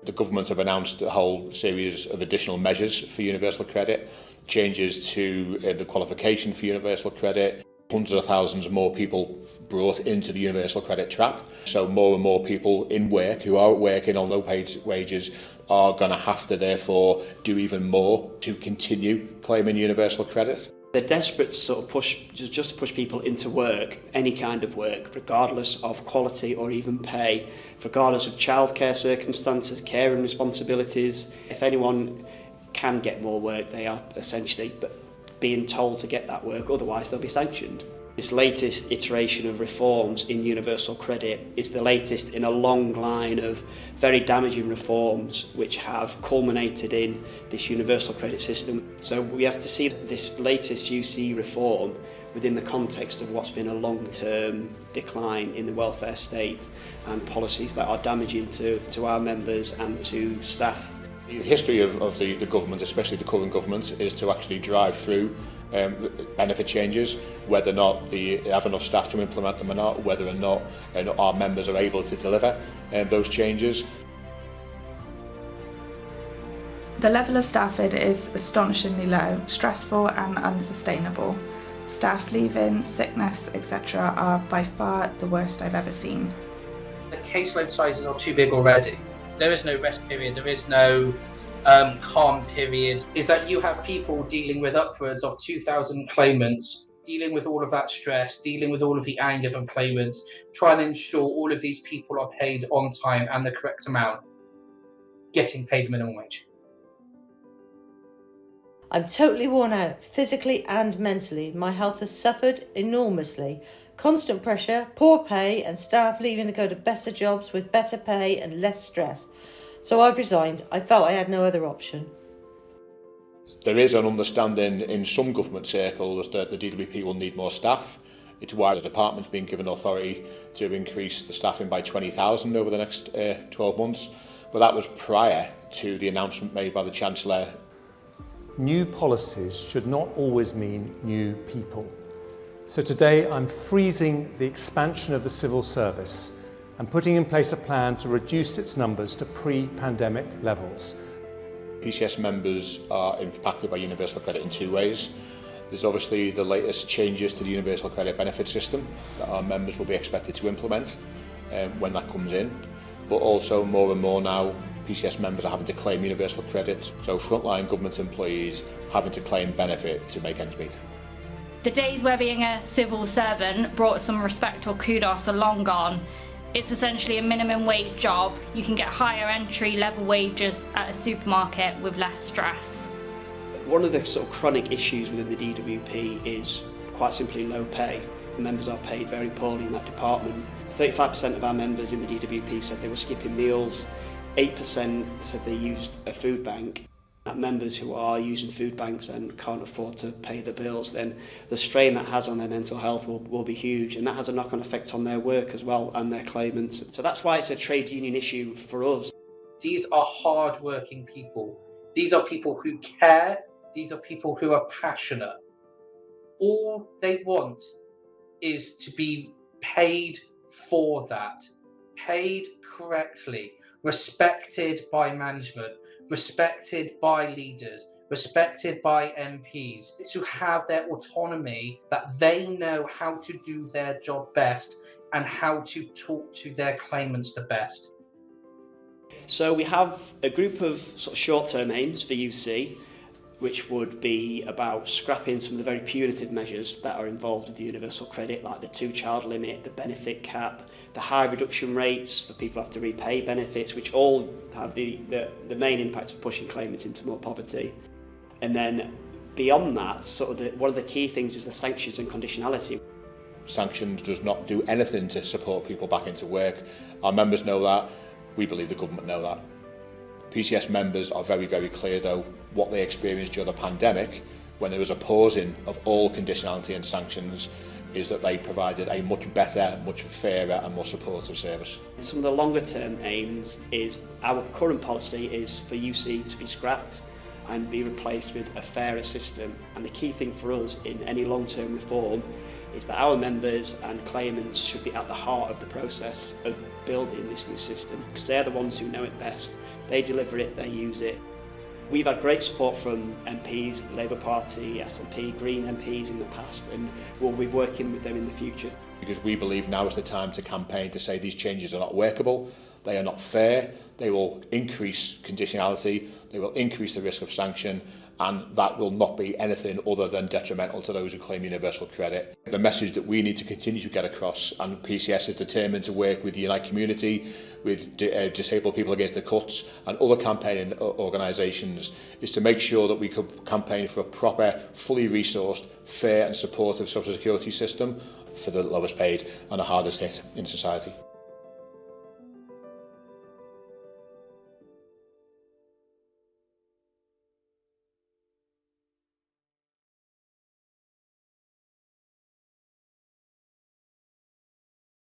The government have announced a whole series of additional measures for universal credit, changes to the qualification for universal credit, hundreds of thousands more people brought into the universal credit trap. So more and more people in work who are working on low paid wages are going to have to therefore do even more to continue claiming universal credit. They're desperate to sort of push people into work, any kind of work, regardless of quality or even pay, regardless of childcare circumstances, caring responsibilities. If anyone can get more work, they are essentially being told to get that work, otherwise they'll be sanctioned. This latest iteration of reforms in universal credit is the latest in a long line of very damaging reforms which have culminated in this universal credit system. So we have to see this latest UC reform within the context of what's been a long-term decline in the welfare state and policies that are damaging to our members and to staff. The history of the government, especially the current government, is to actually drive through benefit changes, whether or not they have enough staff to implement them or not, whether or not our members are able to deliver those changes. The level of staffing is astonishingly low, stressful and unsustainable. Staff leaving, sickness, etc. are by far the worst I've ever seen. The caseload sizes are too big already. There is no rest period, there is no calm period. Is that you have people dealing with upwards of 2,000 claimants, dealing with all of that stress, dealing with all of the anger of claimants, trying to ensure all of these people are paid on time and the correct amount, getting paid minimum wage. I'm totally worn out, physically and mentally. My health has suffered enormously. Constant pressure, poor pay and staff leaving to go to better jobs with better pay and less stress. So I've resigned. I felt I had no other option. There is an understanding in some government circles that the DWP will need more staff. It's why the department's been given authority to increase the staffing by 20,000 over the next 12 months. But that was prior to the announcement made by the Chancellor. New policies should not always mean new people. So today I'm freezing the expansion of the civil service and putting in place a plan to reduce its numbers to pre-pandemic levels. PCS members are impacted by universal credit in two ways. There's obviously the latest changes to the universal credit benefit system that our members will be expected to implement when that comes in, but also more and more now PCS members are having to claim universal credit, so frontline government employees having to claim benefit to make ends meet. The days where being a civil servant brought some respect or kudos are long gone. It's essentially a minimum wage job. You can get higher entry level wages at a supermarket with less stress. One of the sort of chronic issues within the DWP is quite simply low pay. Members are paid very poorly in that department. 35% of our members in the DWP said they were skipping meals. 8% said they used a food bank. Members who are using food banks and can't afford to pay the bills, then the strain that has on their mental health will be huge, and that has a knock-on effect on their work as well and their claimants. So that's why it's a trade union issue for us. These are hard-working people. These are people who care. These are people who are passionate. All they want is to be paid for that, paid correctly, respected by management, respected by leaders, respected by MPs, to have their autonomy, that they know how to do their job best and how to talk to their claimants the best. So we have a group of sort of short-term aims for UC, which would be about scrapping some of the very punitive measures that are involved with the universal credit, like the 2-child limit, the benefit cap, the high reduction rates for people who have to repay benefits, which all have the main impact of pushing claimants into more poverty. And then beyond that, one of the key things is the sanctions and conditionality. Sanctions does not do anything to support people back into work. Our members know that. We believe the government know that. PCS members are very, very clear though what they experienced during the pandemic when there was a pausing of all conditionality and sanctions is that they provided a much better, much fairer and more supportive service. Some of the longer term aims is our current policy is for UC to be scrapped and be replaced with a fairer system, and the key thing for us in any long term reform is that our members and claimants should be at the heart of the process of building this new system, because they're the ones who know it best. They deliver it, they use it. We've had great support from MPs, the Labour Party, SNP, Green MPs in the past, and we'll be working with them in the future. Because we believe now is the time to campaign to say these changes are not workable, they are not fair, they will increase conditionality, they will increase the risk of sanction, and that will not be anything other than detrimental to those who claim universal credit. The message that we need to continue to get across, and PCS is determined to work with the Unite community, with Disabled People Against the Cuts and other campaigning organisations, is to make sure that we could campaign for a proper, fully resourced, fair and supportive social security system for the lowest paid and the hardest hit in society.